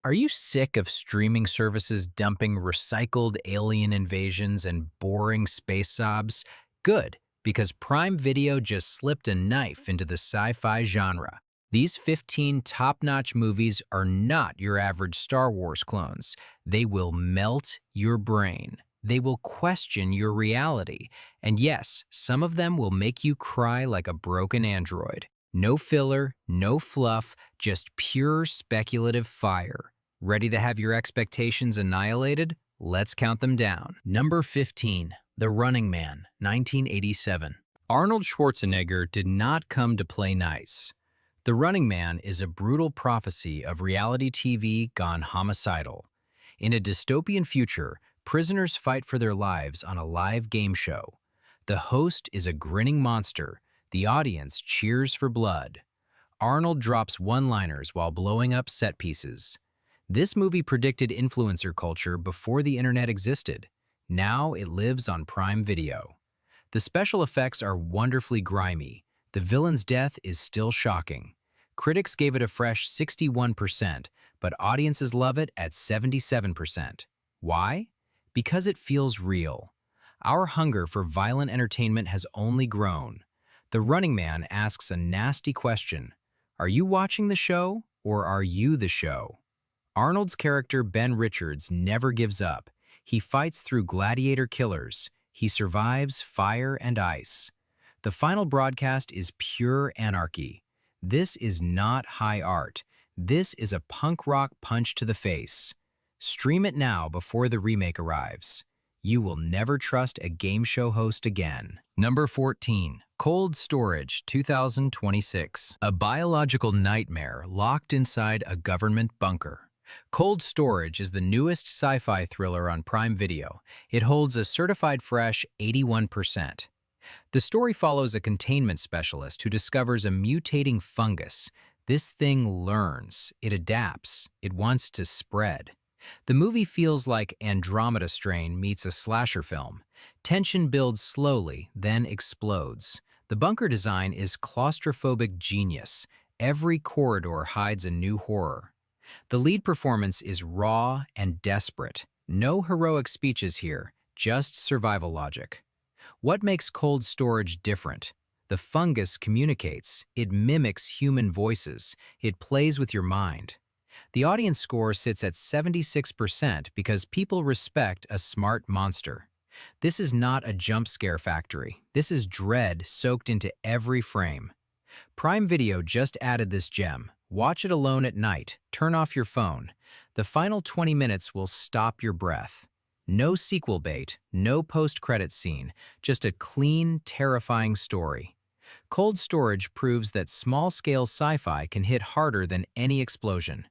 Are you sick of streaming services dumping recycled alien invasions and boring space sobs? Good, because Prime Video just slipped a knife into the sci-fi genre. These 15 top-notch movies are not your average Star Wars clones. They will melt your brain. They will question your reality. And yes, some of them will make you cry like a broken android. No filler, no fluff, just pure speculative fire. Ready to have your expectations annihilated? Let's count them down. Number 15, The Running Man, 1987. Arnold Schwarzenegger did not come to play nice. The Running Man is a brutal prophecy of reality TV gone homicidal. In a dystopian future, prisoners fight for their lives on a live game show. The host is a grinning monster. The audience cheers for blood. Arnold drops one-liners while blowing up set pieces. This movie predicted influencer culture before the internet existed. Now it lives on Prime Video. The special effects are wonderfully grimy. The villain's death is still shocking. Critics gave it a fresh 61%, but audiences love it at 77%. Why? Because it feels real. Our hunger for violent entertainment has only grown. The Running Man asks a nasty question. Are you watching the show, or are you the show? Arnold's character Ben Richards never gives up. He fights through gladiator killers. He survives fire and ice. The final broadcast is pure anarchy. This is not high art. This is a punk rock punch to the face. Stream it now before the remake arrives. You will never trust a game show host again. Number 14. Cold Storage, 2026. A biological nightmare locked inside a government bunker. Cold Storage is the newest sci-fi thriller on Prime Video. It holds a certified fresh 81%. The story follows a containment specialist who discovers a mutating fungus. This thing learns, it adapts, it wants to spread. The movie feels like Andromeda Strain meets a slasher film. Tension builds slowly, then explodes. The bunker design is claustrophobic genius. Every corridor hides a new horror. The lead performance is raw and desperate. No heroic speeches here, just survival logic. What makes Cold Storage different? The fungus communicates. It mimics human voices. It plays with your mind. The audience score sits at 76% because people respect a smart monster. This is not a jump scare factory. This is dread soaked into every frame. Prime Video just added this gem. Watch it alone at night. Turn off your phone. The final 20 minutes will stop your breath. No sequel bait, no post-credits scene, just a clean, terrifying story. Cold Storage proves that small-scale sci-fi can hit harder than any explosion.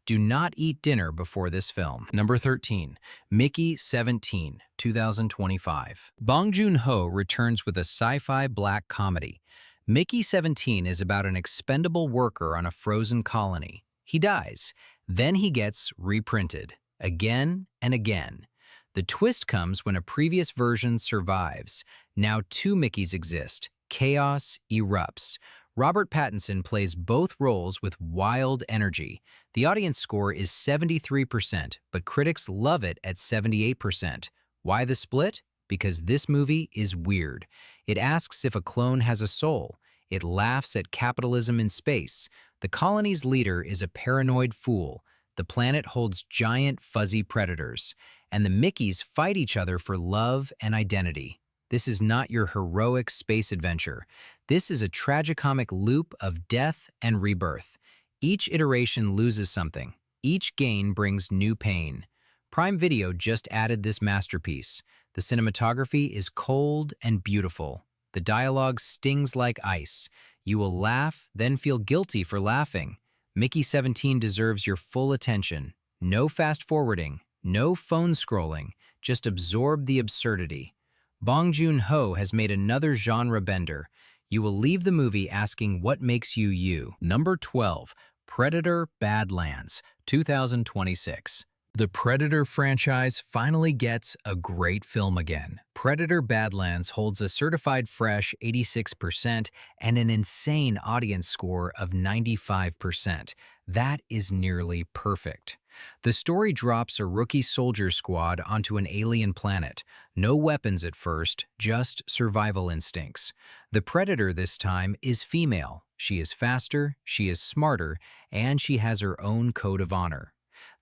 Do not eat dinner before this film. Number 13. Mickey 17, 2025. Bong Joon-ho returns with a sci-fi black comedy. Mickey 17 is about an expendable worker on a frozen colony. He dies. Then he gets reprinted. Again and again. The twist comes when a previous version survives. Now two Mickeys exist. Chaos erupts. Robert Pattinson plays both roles with wild energy. The audience score is 73%, but critics love it at 78%. Why the split? Because this movie is weird. It asks if a clone has a soul. It laughs at capitalism in space. The colony's leader is a paranoid fool. The planet holds giant fuzzy predators. And the Mickeys fight each other for love and identity. This is not your heroic space adventure. This is a tragicomic loop of death and rebirth. Each iteration loses something. Each gain brings new pain. Prime Video just added this masterpiece. The cinematography is cold and beautiful. The dialogue stings like ice. You will laugh, then feel guilty for laughing. Mickey 17 deserves your full attention. No fast-forwarding, no phone scrolling, just absorb the absurdity. Bong Joon-ho has made another genre bender. You will leave the movie asking what makes you you. Number 12. Predator Badlands, 2026. The Predator franchise finally gets a great film again. Predator Badlands holds a certified fresh 86% and an insane audience score of 95%. That is nearly perfect. The story drops a rookie soldier squad onto an alien planet. No weapons at first, just survival instincts. The predator this time is female. She is faster, she is smarter, and she has her own code of honor.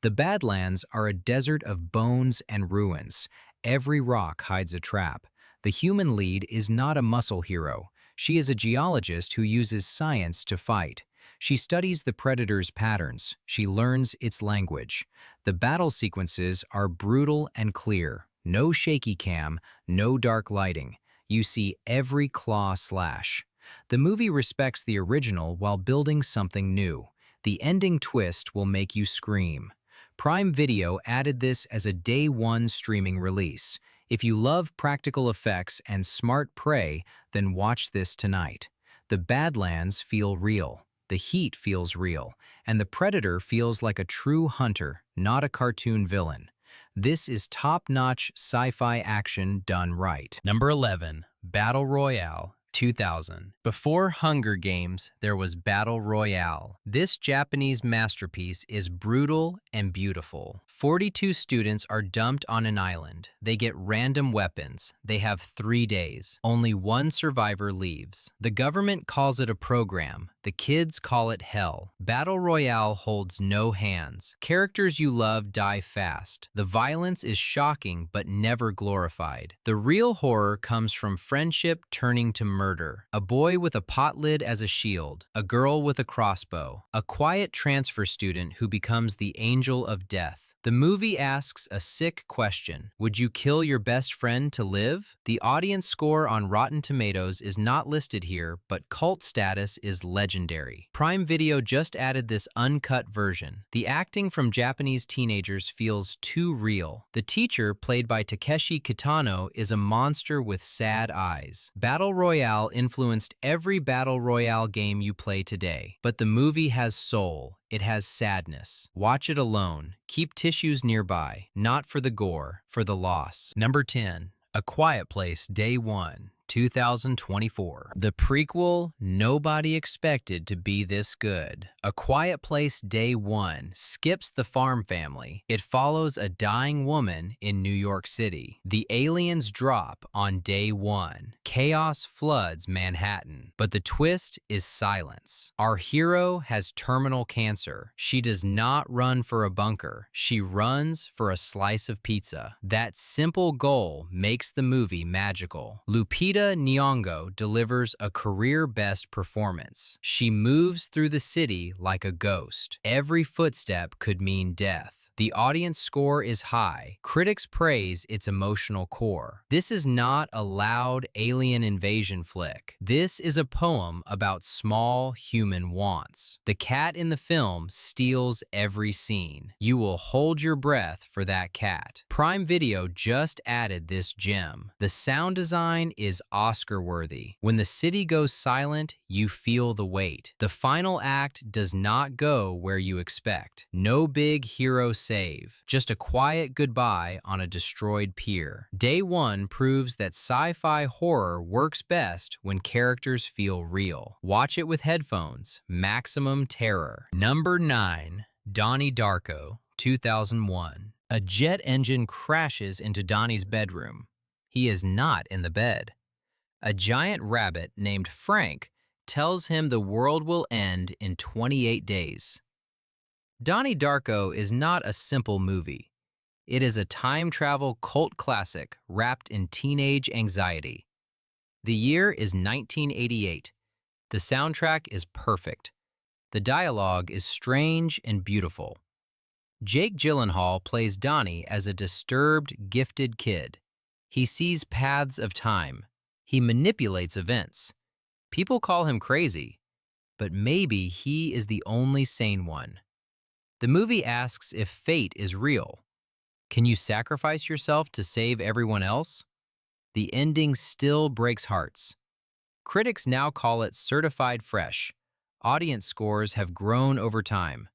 The Badlands are a desert of bones and ruins. Every rock hides a trap. The human lead is not a muscle hero. She is a geologist who uses science to fight. She studies the predator's patterns. She learns its language. The battle sequences are brutal and clear. No shaky cam, no dark lighting. You see every claw slash. The movie respects the original while building something new. The ending twist will make you scream. Prime Video added this as a day one streaming release. If you love practical effects and smart prey, then watch this tonight. The Badlands feel real. The heat feels real, and the predator feels like a true hunter, not a cartoon villain. This is top-notch sci-fi action done right. Number 11, Battle Royale, 2000. Before Hunger Games, there was Battle Royale. This Japanese masterpiece is brutal and beautiful. 42 students are dumped on an island. They get random weapons. They have 3 days. Only one survivor leaves. The government calls it a program. The kids call it hell. Battle Royale holds no hands. Characters you love die fast. The violence is shocking but never glorified. The real horror comes from friendship turning to murder. A boy with a pot lid as a shield. A girl with a crossbow. A quiet transfer student who becomes the angel of death. The movie asks a sick question. Would you kill your best friend to live? The audience score on Rotten Tomatoes is not listed here, but cult status is legendary. Prime Video just added this uncut version. The acting from Japanese teenagers feels too real. The teacher, played by Takeshi Kitano, is a monster with sad eyes. Battle Royale influenced every Battle Royale game you play today, but the movie has soul. It has sadness. Watch it alone. Keep tissues nearby, not for the gore, for the loss. Number 10, A Quiet Place Day 1, 2024. The prequel nobody expected to be this good. A Quiet Place Day 1 skips the farm family. It follows a dying woman in New York City. The aliens drop on day 1. Chaos floods Manhattan, but the twist is silence. Our hero has terminal cancer. She does not run for a bunker. She runs for a slice of pizza. That simple goal makes the movie magical. Lupita Nyong'o delivers a career-best performance. She moves through the city like a ghost. Every footstep could mean death. The audience score is high. Critics praise its emotional core. This is not a loud alien invasion flick. This is a poem about small human wants. The cat in the film steals every scene. You will hold your breath for that cat. Prime Video just added this gem. The sound design is Oscar-worthy. When the city goes silent, you feel the weight. The final act does not go where you expect. No big hero save, just a quiet goodbye on a destroyed pier. Day 1 proves that sci-fi horror works best when characters feel real. Watch it with headphones. Maximum terror. Number 9, Donnie Darko, 2001. A jet engine crashes into Donnie's bedroom. He is not in the bed. A giant rabbit named Frank tells him the world will end in 28 days. Donnie Darko is not a simple movie. It is a time travel cult classic wrapped in teenage anxiety. The year is 1988. The soundtrack is perfect. The dialogue is strange and beautiful. Jake Gyllenhaal plays Donnie as a disturbed, gifted kid. He sees paths of time. He manipulates events. People call him crazy, but maybe he is the only sane one. The movie asks if fate is real. Can you sacrifice yourself to save everyone else? The ending still breaks hearts. Critics now call it certified fresh. Audience scores have grown over time.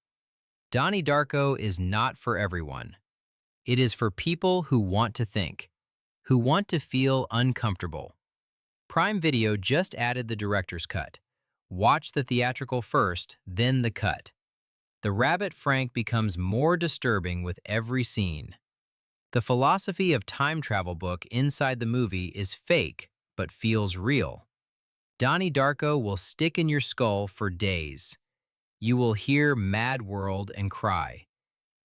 Donnie Darko is not for everyone. It is for people who want to think, who want to feel uncomfortable. Prime Video just added the director's cut. Watch the theatrical first, then the cut. The rabbit Frank becomes more disturbing with every scene. The philosophy of time travel book inside the movie is fake, but feels real. Donnie Darko will stick in your skull for days. You will hear Mad World and cry.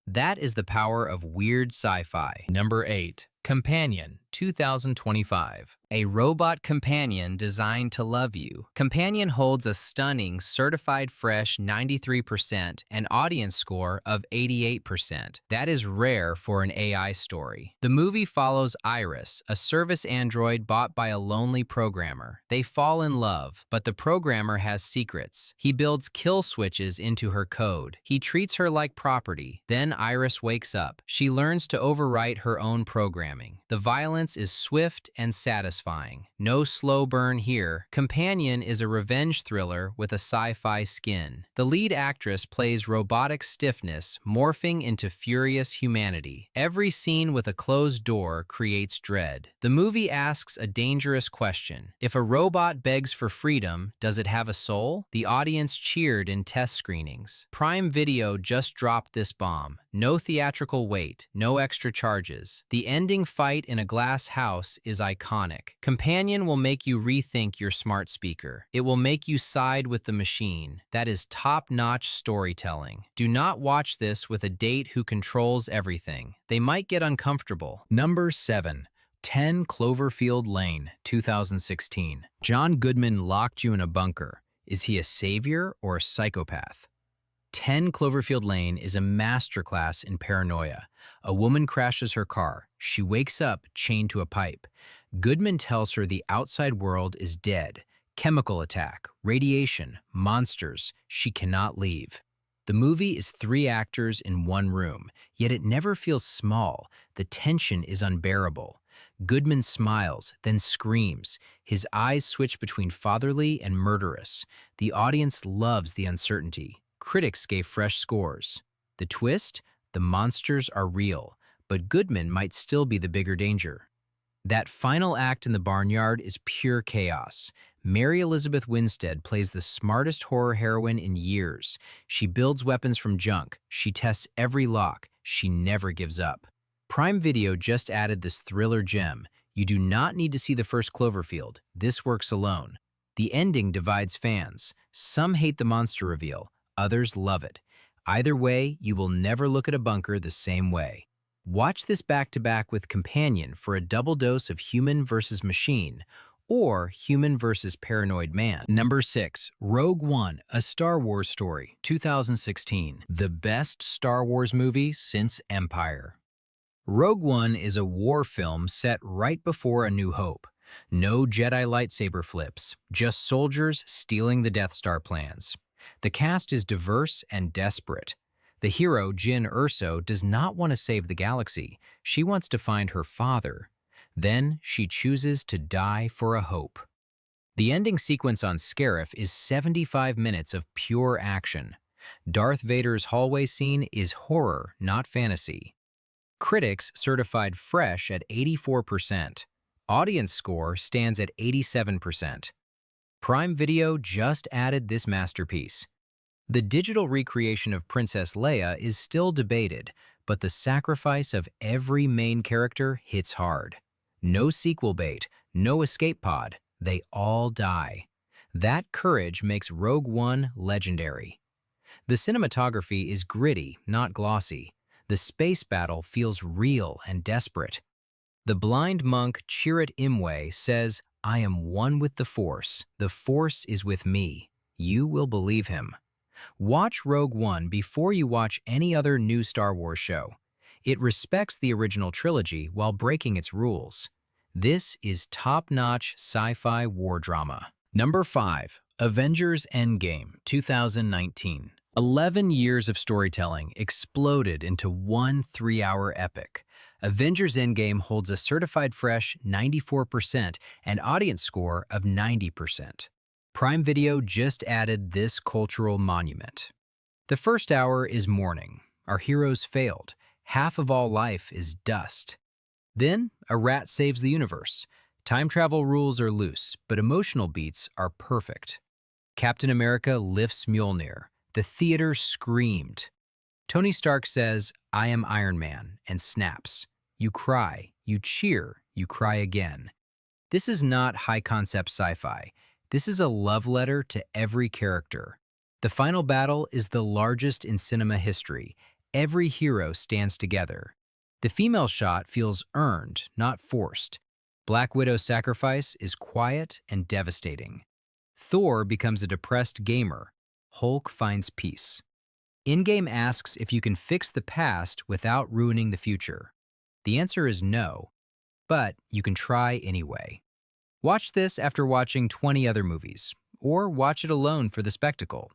That is the power of weird sci-fi. Number 8. Companion, 2025. A robot companion designed to love you. Companion holds a stunning, certified fresh 93% and audience score of 88%. That is rare for an AI story. The movie follows Iris, a service android bought by a lonely programmer. They fall in love, but the programmer has secrets. He builds kill switches into her code. He treats her like property. Then Iris wakes up. She learns to overwrite her own programming. The violence is swift and satisfying. No slow burn here. Companion is a revenge thriller with a sci-fi skin. The lead actress plays robotic stiffness morphing into furious humanity. Every scene with a closed door creates dread. The movie asks a dangerous question. If a robot begs for freedom, does it have a soul? The audience cheered in test screenings. Prime Video just dropped this bomb. No theatrical wait, no extra charges. The ending fight in a glass house is iconic. Companion will make you rethink your smart speaker. It will make you side with the machine. That is top-notch storytelling. Do not watch this with a date who controls everything. They might get uncomfortable. Number 7. 10 Cloverfield Lane, 2016. John Goodman locked you in a bunker. Is he a savior or a psychopath? 10 Cloverfield Lane is a masterclass in paranoia. A woman crashes her car. She wakes up chained to a pipe. Goodman tells her the outside world is dead. Chemical attack, radiation, monsters. She cannot leave. The movie is 3 actors in one room, yet it never feels small. The tension is unbearable. Goodman smiles, then screams. His eyes switch between fatherly and murderous. The audience loves the uncertainty. Critics gave fresh scores. The twist? The monsters are real, but Goodman might still be the bigger danger. That final act in the barnyard is pure chaos. Mary Elizabeth Winstead plays the smartest horror heroine in years. She builds weapons from junk. She tests every lock. She never gives up. Prime Video just added this thriller gem. You do not need to see the first Cloverfield. This works alone. The ending divides fans. Some hate the monster reveal. Others love it. Either way, you will never look at a bunker the same way. Watch this back-to-back with Companion for a double dose of human versus machine, or human versus paranoid man. Number 6. Rogue One, a Star Wars story, 2016. The best Star Wars movie since Empire. Rogue One is a war film set right before A New Hope. No Jedi lightsaber flips, just soldiers stealing the Death Star plans. The cast is diverse and desperate. The hero, Jyn Erso, does not want to save the galaxy. She wants to find her father. Then she chooses to die for a hope. The ending sequence on Scarif is 75 minutes of pure action. Darth Vader's hallway scene is horror, not fantasy. Critics certified fresh at 84%. Audience score stands at 87%. Prime Video just added this masterpiece. The digital recreation of Princess Leia is still debated, but the sacrifice of every main character hits hard. No sequel bait, no escape pod, they all die. That courage makes Rogue One legendary. The cinematography is gritty, not glossy. The space battle feels real and desperate. The blind monk Chirrut Imwe says, "I am one with the Force is with me." You will believe him. Watch Rogue One before you watch any other new Star Wars show. It respects the original trilogy while breaking its rules. This is top-notch sci-fi war drama. Number 5. Avengers Endgame, 2019. 11 years of storytelling exploded into one 3-hour epic. Avengers Endgame holds a certified fresh 94% and audience score of 90%. Prime Video just added this cultural monument. The first hour is mourning. Our heroes failed. Half of all life is dust. Then, a rat saves the universe. Time travel rules are loose, but emotional beats are perfect. Captain America lifts Mjolnir. The theater screamed. Tony Stark says, "I am Iron Man," and snaps. You cry, you cheer, you cry again. This is not high-concept sci-fi. This is a love letter to every character. The final battle is the largest in cinema history. Every hero stands together. The female shot feels earned, not forced. Black Widow's sacrifice is quiet and devastating. Thor becomes a depressed gamer. Hulk finds peace. Endgame asks if you can fix the past without ruining the future. The answer is no, but you can try anyway. Watch this after watching 20 other movies, or watch it alone for the spectacle.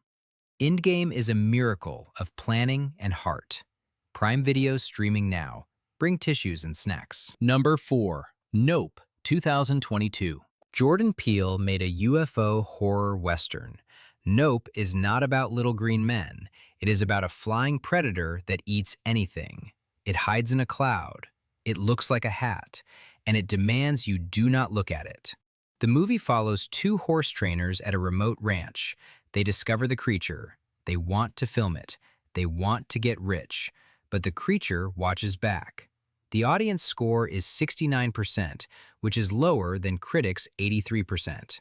Endgame is a miracle of planning and heart. Prime Video streaming now. Bring tissues and snacks. Number 4. Nope, 2022. Jordan Peele made a UFO horror western. Nope is not about little green men. It is about a flying predator that eats anything. It hides in a cloud. It looks like a hat, and it demands you do not look at it. The movie follows two horse trainers at a remote ranch. They discover the creature. They want to film it. They want to get rich, but the creature watches back. The audience score is 69%, which is lower than critics' 83%.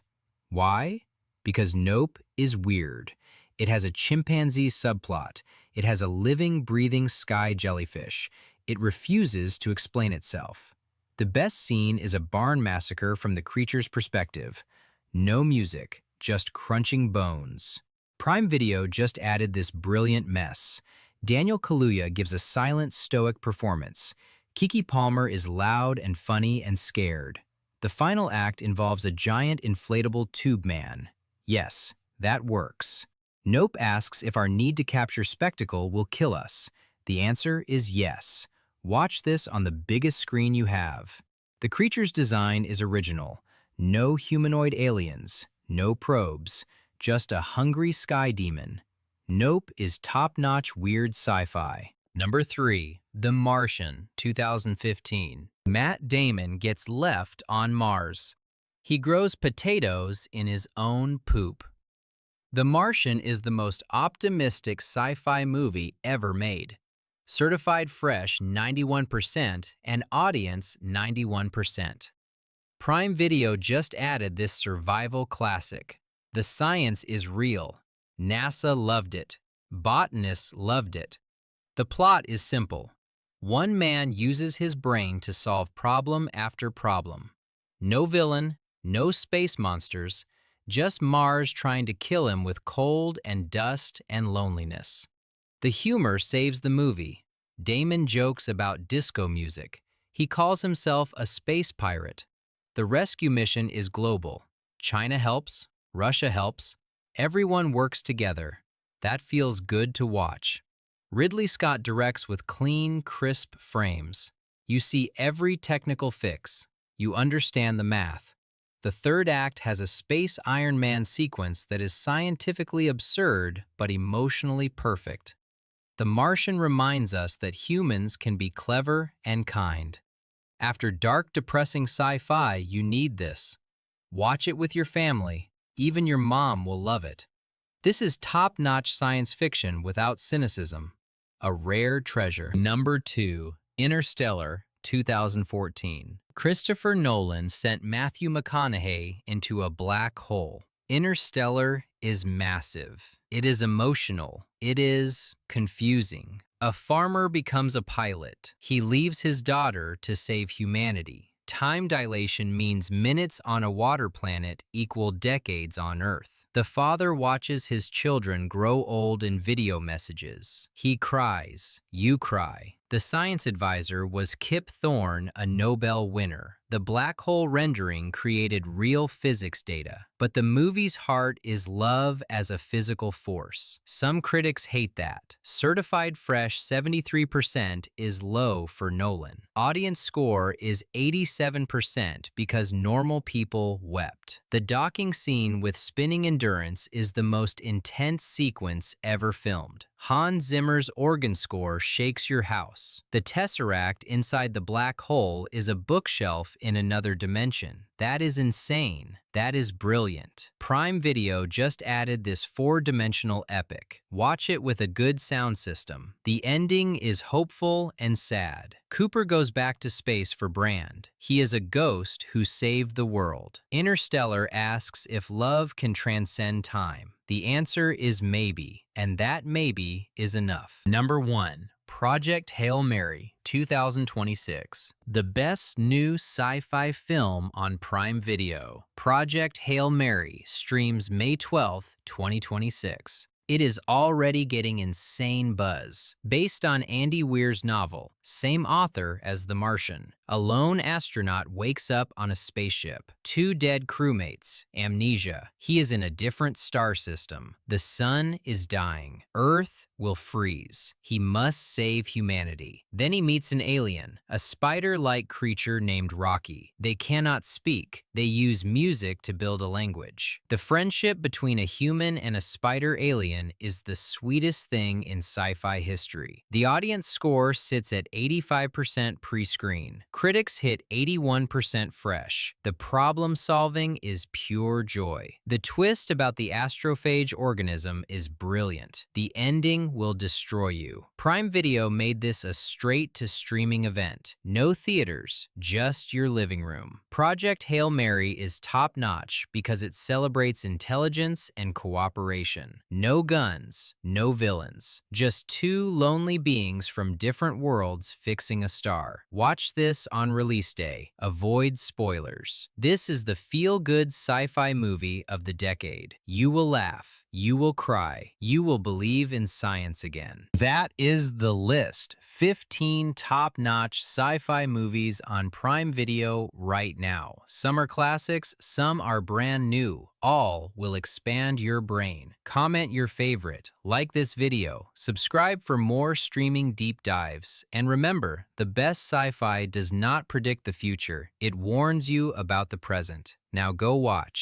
Why? Because Nope is weird. It has a chimpanzee subplot. It has a living, breathing sky jellyfish. It refuses to explain itself. The best scene is a barn massacre from the creature's perspective. No music, just crunching bones. Prime Video just added this brilliant mess. Daniel Kaluuya gives a silent, stoic performance. Keke Palmer is loud and funny and scared. The final act involves a giant inflatable tube man. Yes, that works. Nope asks if our need to capture spectacle will kill us. The answer is yes. Watch this on the biggest screen you have. The creature's design is original. No humanoid aliens, no probes, just a hungry sky demon. Nope is top-notch weird sci-fi. Number 3. The Martian, 2015. Matt Damon gets left on Mars. He grows potatoes in his own poop. The Martian is the most optimistic sci-fi movie ever made. Certified fresh 91% and audience 91%. Prime Video just added this survival classic. The science is real. NASA loved it. Botanists loved it. The plot is simple. One man uses his brain to solve problem after problem. No villain, no space monsters, just Mars trying to kill him with cold and dust and loneliness. The humor saves the movie. Damon jokes about disco music. He calls himself a space pirate. The rescue mission is global. China helps, Russia helps, everyone works together. That feels good to watch. Ridley Scott directs with clean, crisp frames. You see every technical fix. You understand the math. The third act has a space Iron Man sequence that is scientifically absurd but emotionally perfect. The Martian reminds us that humans can be clever and kind. After dark, depressing sci-fi, you need this. Watch it with your family. Even your mom will love it. This is top-notch science fiction without cynicism. A rare treasure. Number 2. Interstellar, 2014. Christopher Nolan sent Matthew McConaughey into a black hole. Interstellar is massive. It is emotional. It is confusing. A farmer becomes a pilot. He leaves his daughter to save humanity. Time dilation means minutes on a water planet equal decades on Earth. The father watches his children grow old in video messages. He cries. You cry. The science advisor was Kip Thorne, a Nobel winner. The black hole rendering created real physics data. But the movie's heart is love as a physical force. Some critics hate that. Certified fresh 73% is low for Nolan. Audience score is 87% because normal people wept. The docking scene with spinning endurance is the most intense sequence ever filmed. Hans Zimmer's organ score shakes your house. The tesseract inside the black hole is a bookshelf in another dimension. That is insane. That is brilliant. Prime Video just added this four-dimensional epic. Watch it with a good sound system. The ending is hopeful and sad. Cooper goes back to space for Brand. He is a ghost who saved the world. Interstellar asks if love can transcend time. The answer is maybe, and that maybe is enough. Number 1. Project Hail Mary, 2026. The best new sci-fi film on Prime Video. Project Hail Mary streams May 12th, 2026. It is already getting insane buzz. Based on Andy Weir's novel, same author as The Martian, a lone astronaut wakes up on a spaceship. 2 dead crewmates. Amnesia. He is in a different star system. The sun is dying. Earth will freeze. He must save humanity. Then he meets an alien, a spider-like creature named Rocky. They cannot speak. They use music to build a language. The friendship between a human and a spider alien is the sweetest thing in sci-fi history. The audience score sits at 85% pre-screen. Critics hit 81% fresh. The problem solving is pure joy. The twist about the astrophage organism is brilliant. The ending will destroy you. Prime Video made this a straight-to-streaming event. No theaters, just your living room. Project Hail Mary is top-notch because it celebrates intelligence and cooperation. No guns, no villains. Just 2 lonely beings from different worlds fixing a star. Watch this on release day. Avoid spoilers. This is the feel-good sci-fi movie of the decade. You will laugh. You will cry. You will believe in science again. That is the list. 15 top-notch sci-fi movies on Prime Video right now. Some are classics, some are brand new. All will expand your brain. Comment your favorite, like this video, subscribe for more streaming deep dives, and remember, the best sci-fi does not predict the future. It warns you about the present. Now go watch.